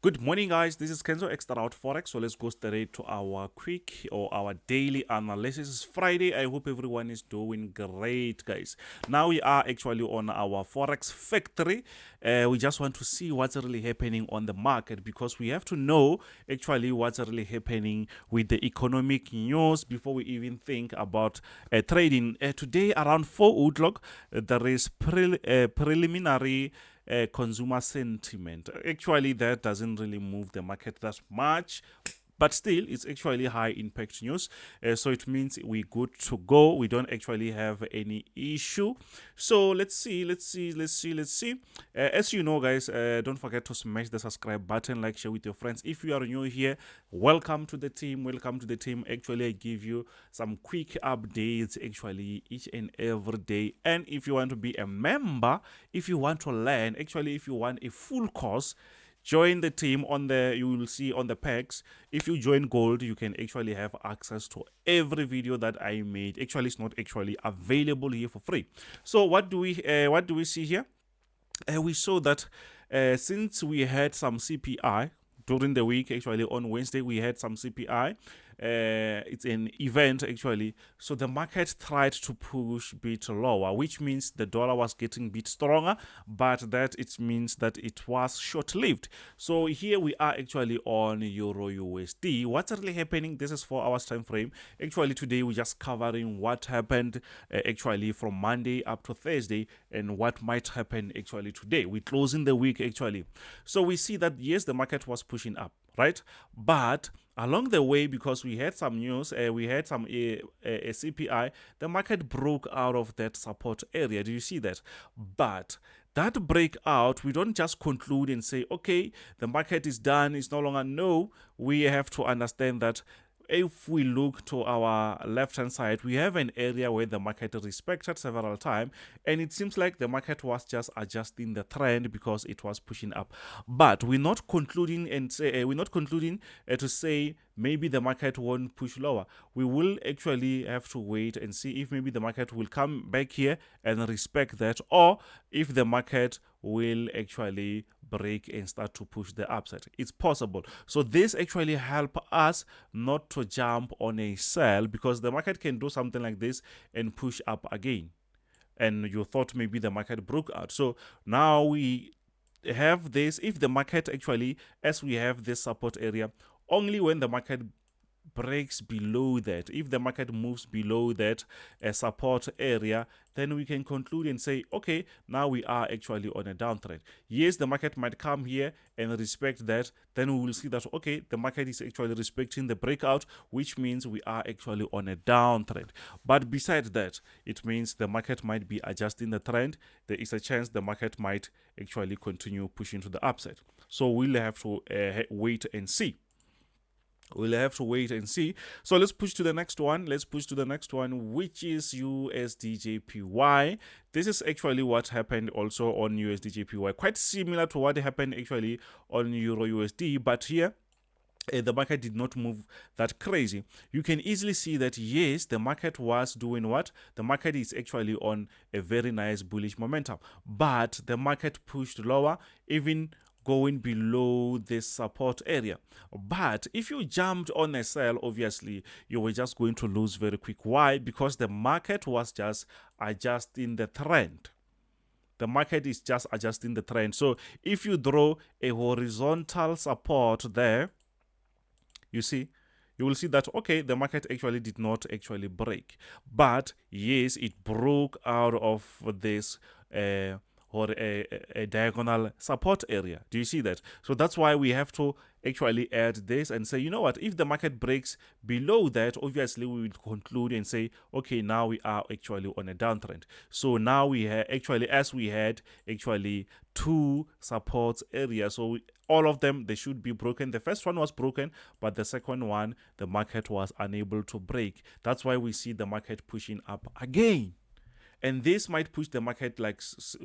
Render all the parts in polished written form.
Good morning, guys. This is Kenzo Xtrahot Forex. So let's go straight to our quick or our daily analysis. It's Friday. I hope everyone is doing great, guys. Now we are actually on our Forex factory. We just want to see what's really happening on the market because we have to know actually what's really happening with the economic news before we even think about trading. Today around 4 o'clock, there is preliminary consumer sentiment. Actually, that doesn't really move the market that much, but still it's actually high impact news, so it means we good to go. We don't actually have any issue. So let's see. As you know, guys, don't forget to smash the subscribe button, like, share with your friends. If you are new here, welcome to the team. Actually, I give you some quick updates actually each and every day. And if you want to be a member, if you want to learn, actually if you want a full course, join the team. On the you will see on the packs, if you join gold, you can actually have access to every video that I made. Actually, it's not actually available here for free. So what do we see here? We saw that since we had some CPI during the week, actually on Wednesday we had some CPI. It's an event actually, so the market tried to push a bit lower, which means the dollar was getting a bit stronger, but that it means that it was short-lived. So here we are actually on Euro USD. What's really happening? This is 4 hours time frame. Actually today we're just covering what happened actually from Monday up to Thursday and what might happen actually today. We're closing the week actually. So we see that yes, the market was pushing up, right? But along the way, because we had some news, we had some a CPI, the market broke out of that support area. Do you see that? But that breakout, we don't just conclude and say, okay, the market is done, it's no longer. No, we have to understand that if we look to our left hand side, we have an area where the market respected several times, and it seems like the market was just adjusting the trend because it was pushing up. But we're not concluding and say to say maybe the market won't push lower. We will actually have to wait and see if maybe the market will come back here and respect that, or if the market will actually break and start to push the upside. It's possible. So this actually help us not to jump on a sell, because the market can do something like this and push up again, and you thought maybe the market broke out. So now we have this. If the market actually, as we have this support area, only when the market breaks below that, if the market moves below that support area, then we can conclude and say, okay, now we are actually on a downtrend. Yes, the market might come here and respect that, then we will see that, okay, the market is actually respecting the breakout, which means we are actually on a downtrend. But besides that, it means the market might be adjusting the trend. There is a chance the market might actually continue pushing to the upside. So we'll have to wait and see. We'll have to wait and see. So let's push to the next one. Which is USDJPY. This is actually what happened also on USDJPY. Quite similar to what happened actually on Euro USD, but here the market did not move that crazy. You can easily see that yes, the market was doing what? The market is actually on a very nice bullish momentum, but the market pushed lower, even going below this support area. But if you jumped on a sell, obviously you were just going to lose very quick. Why? Because the market was just adjusting the trend. The market is just adjusting the trend. So if you draw a horizontal support there, you will see that, okay, the market actually did not actually break, but yes, it broke out of this or a diagonal support area. Do you see that? So that's why we have to actually add this and say, you know what, if the market breaks below that, obviously we will conclude and say, okay, now we are actually on a downtrend. So now we have actually, as we had actually two support areas, so all of them, they should be broken. The first one was broken, but the second one, the market was unable to break. That's why we see the market pushing up again. and this might push the market like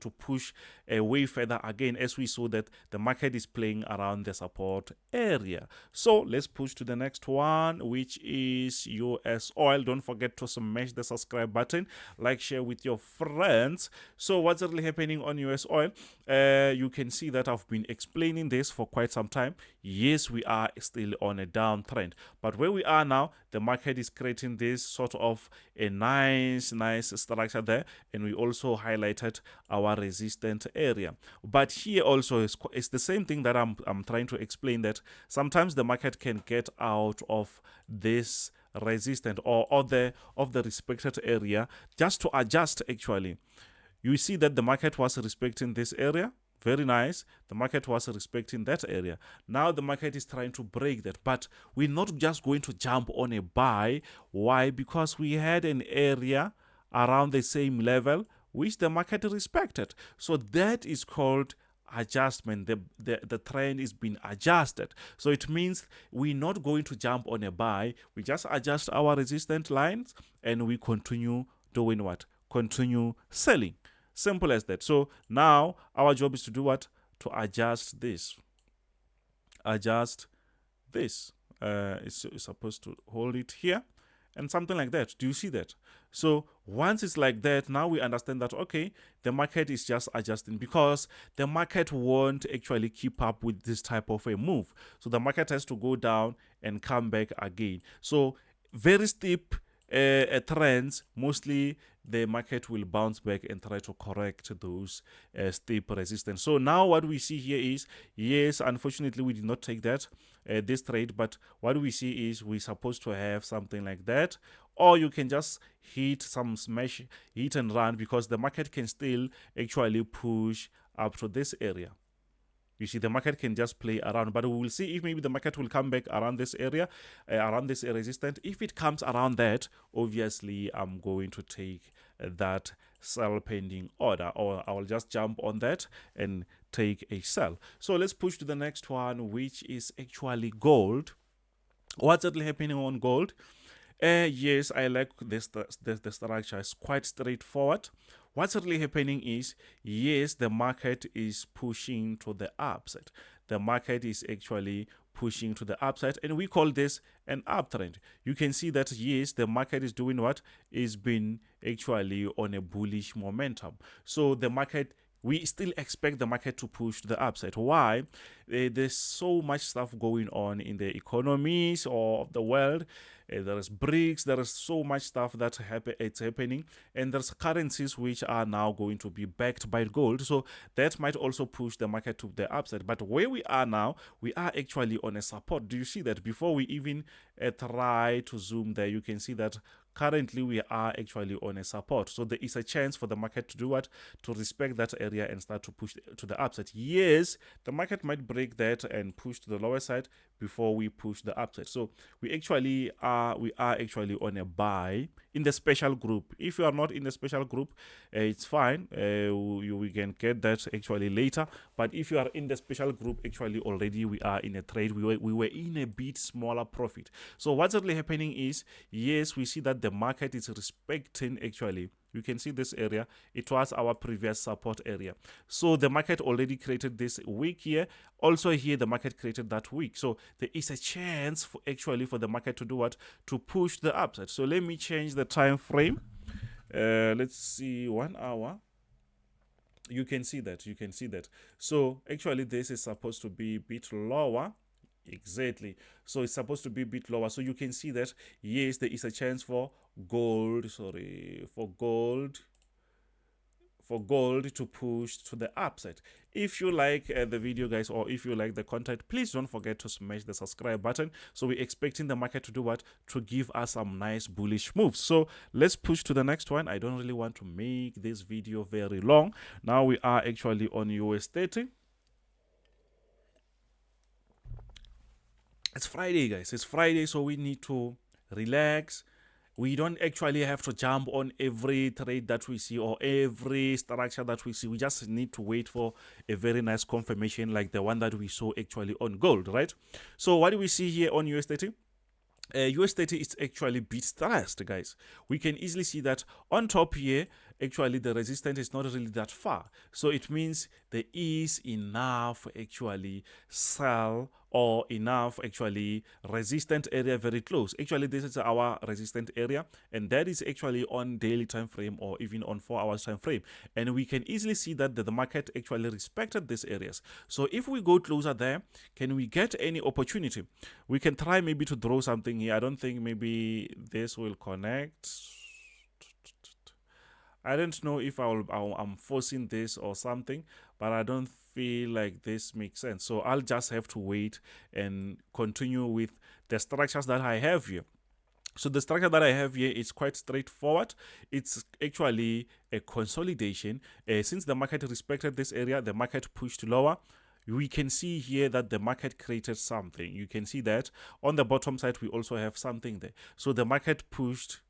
to push way further again, as we saw that the market is playing around the support area. So let's push to the next one, which is US oil. Don't forget to smash the subscribe button, like, share with your friends. So what's really happening on US oil? You can see that I've been explaining this for quite some time. Yes, we are still on a downtrend, but where we are now, the market is creating this sort of a nice structure there, and we also highlighted our resistant area. But here also it's the same thing that I'm trying to explain, that sometimes the market can get out of this resistant or of the respected area just to adjust. Actually, you see that the market was respecting this area. Very nice. The market was respecting that area. Now the market is trying to break that, but we're not just going to jump on a buy. Why? Because we had an area around the same level which the market respected. So that is called adjustment. The trend is being adjusted. So it means we're not going to jump on a buy. We just adjust our resistance lines and we continue doing what? Continue selling. Simple as that. So now our job is to do what? To adjust this. Adjust this. It's supposed to hold it here and something like that. Do you see that? So once it's like that, now we understand that, okay, the market is just adjusting, because the market won't actually keep up with this type of a move. So the market has to go down and come back again. So very steep trends, mostly the market will bounce back and try to correct those steep resistance. So now what we see here is, yes, unfortunately we did not take that this trade, but what we see is we're supposed to have something like that, or you can just hit some smash, hit and run, because the market can still actually push up to this area. You see, the market can just play around, but we will see if maybe the market will come back around this area, around this resistance. If it comes around that, obviously I'm going to take that sell pending order, or I will just jump on that and take a sell. So let's push to the next one, which is actually gold. What's actually happening on gold? Yes, I like this. The structure is quite straightforward. What's really happening is, yes, the market is pushing to the upside. The market is actually pushing to the upside, and we call this an uptrend. You can see that, yes, the market is doing what? Is been actually on a bullish momentum. So the market, we still expect the market to push to the upside. Why? There's so much stuff going on in the economies of the world. There is BRICS. There is so much stuff that it's happening, and there's currencies which are now going to be backed by gold. So that might also push the market to the upside. But where we are now, we are actually on a support. Do you see that? Before we even try to zoom there, you can see that currently we are actually on a support. So there is a chance for the market to do what? To respect that area and start to push to the upside. Yes, the market might break that and push to the lower side before we push the upside. So we actually are actually on a buy in the special group. If you are not in the special group, it's fine. We can get that actually later. But if you are in the special group, actually already we are in a trade. We were in a bit smaller profit. So what's really happening is, yes, we see that the market is respecting, actually, you can see this area, it was our previous support area. So the market already created this wick here. Also here, the market created that wick. So there is a chance for actually for the market to do what? To push the upside. So let me change the time frame. Let's see, 1 hour. You can see that. So actually this is supposed to be a bit lower. Exactly. So it's supposed to be a bit lower. So you can see that, yes, there is a chance for gold, for gold to push to the upside. If you like the video, guys, or if you like the content, please don't forget to smash the subscribe button. So we're expecting the market to do what? To give us some nice bullish moves. So let's push to the next one. I don't really want to make this video very long. Now we are actually on US30. It's Friday, guys. It's Friday, so we need to relax. We don't actually have to jump on every trade that we see or every structure that we see. We just need to wait for a very nice confirmation like the one that we saw actually on gold, right? So what do we see here on US30? US30 is actually bit stressed, guys. We can easily see that on top here, actually the resistance is not really that far. So it means there is enough actually sell or enough actually resistant area very close. Actually, this is our resistant area, and that is actually on daily time frame or even on 4 hours time frame. And we can easily see that the market actually respected these areas. So if we go closer there, can we get any opportunity? We can try maybe to draw something here. I don't think maybe this will connect. I don't know if I'm forcing this or something, but I don't feel like this makes sense. So I'll just have to wait and continue with the structures that I have here. So the structure that I have here is quite straightforward. It's actually a consolidation. Since the market respected this area, the market pushed lower. We can see here that the market created something. You can see that on the bottom side, we also have something there. So the market pushed.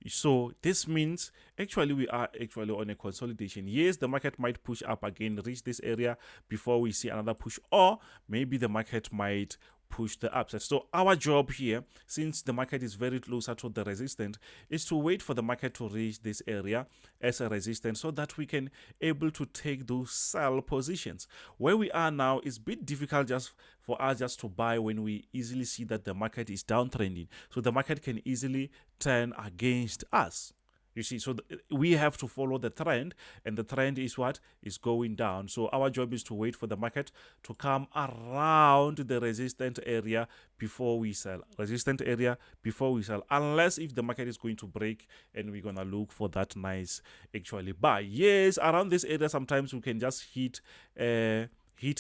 So this means actually we are actually on a consolidation. Yes, the market might push up again, reach this area before we see another push, or maybe the market might push the upside. So our job here, since the market is very closer to the resistance, is to wait for the market to reach this area as a resistance so that we can able to take those sell positions. Where we are now is a bit difficult just for us just to buy when we easily see that the market is downtrending. So the market can easily turn against us. You see, so we have to follow the trend, and the trend is what is going down. So our job is to wait for the market to come around the resistant area before we sell. Resistant area before we sell, unless if the market is going to break and we're gonna look for that nice actually buy. Yes, around this area sometimes we can just hit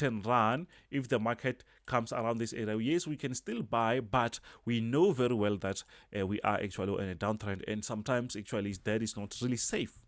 and run if the market comes around this area. Yes, we can still buy, but we know very well that we are actually on a downtrend, and sometimes actually that is not really safe.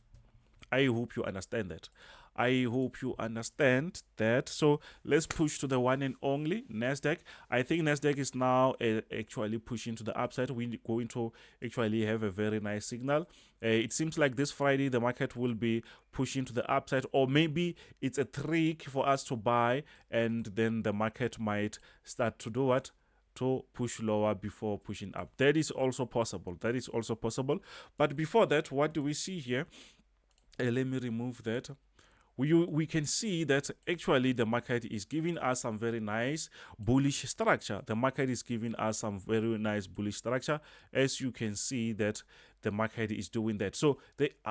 I hope you understand that. I hope you understand that. So let's push to the one and only NASDAQ. I think NASDAQ is now actually pushing to the upside. We're going to actually have a very nice signal. It seems like this Friday the market will be pushing to the upside, or maybe it's a trick for us to buy, and then the market might start to do what? To push lower before pushing up. That is also possible. That is also possible. But before that, what do we see here? Let me remove that. We can see that actually the market is giving us some very nice bullish structure. The market is giving us some very nice bullish structure. As you can see that the market is doing that. So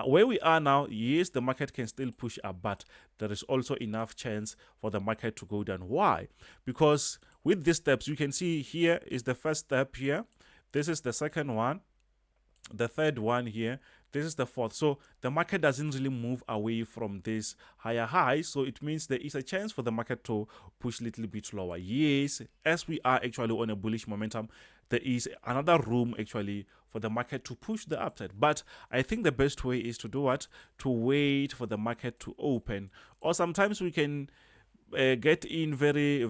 where we are now, yes, the market can still push up, but there is also enough chance for the market to go down. Why? Because with these steps, you can see here is the first step here. This is the second one. The third one here, this is the fourth. So the market doesn't really move away from this higher high, so it means there is a chance for the market to push a little bit lower. Yes, as we are actually on a bullish momentum, there is another room actually for the market to push the upside. But I think the best way is to do what? To wait for the market to open, or sometimes we can get in very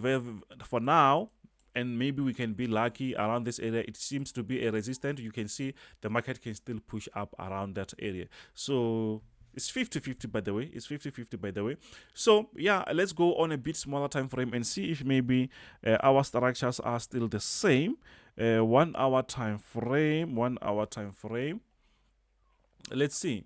for now, and maybe we can be lucky around this area. It seems to be a resistance. You can see the market can still push up around that area. So it's 50-50 by the way. It's 50-50 by the way. So yeah, let's go on a bit smaller time frame and see if maybe our structures are still the same. 1 hour time frame. 1 hour time frame. Let's see.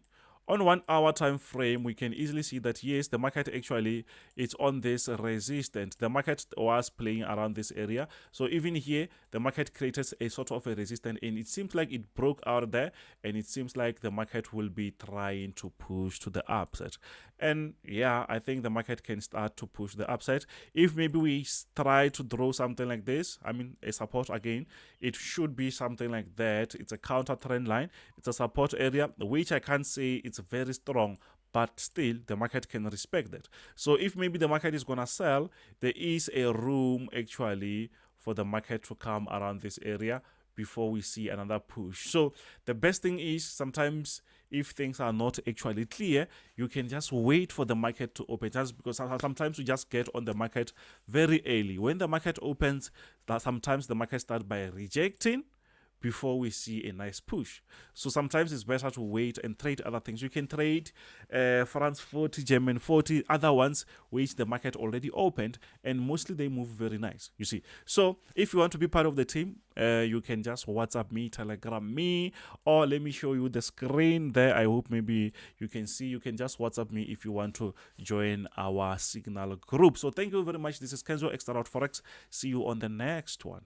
On 1 hour time frame, we can easily see that yes, the market actually is on this resistance. The market was playing around this area. So even here, the market created a sort of a resistance, and it seems like it broke out there, and it seems like the market will be trying to push to the upside. And yeah, I think the market can start to push the upside. If maybe we try to draw something like this, I mean a support again, it should be something like that. It's a counter trend line. It's a support area, which I can't say it's very strong, but still the market can respect that. So if maybe the market is gonna sell, there is a room actually for the market to come around this area before we see another push. So the best thing is sometimes if things are not actually clear, you can just wait for the market to open, just because sometimes you just get on the market very early. When the market opens, that sometimes the market starts by rejecting before we see a nice push. So sometimes it's better to wait and trade other things. You can trade France 40, German 40, other ones which the market already opened, and mostly they move very nice, you see. So if you want to be part of the team, you can just WhatsApp me, Telegram me, or let me show you the screen there. I hope maybe you can see. You can just WhatsApp me if you want to join our Signal group. So thank you very much. This is Kenzo Xtrahot Forex. See you on the next one.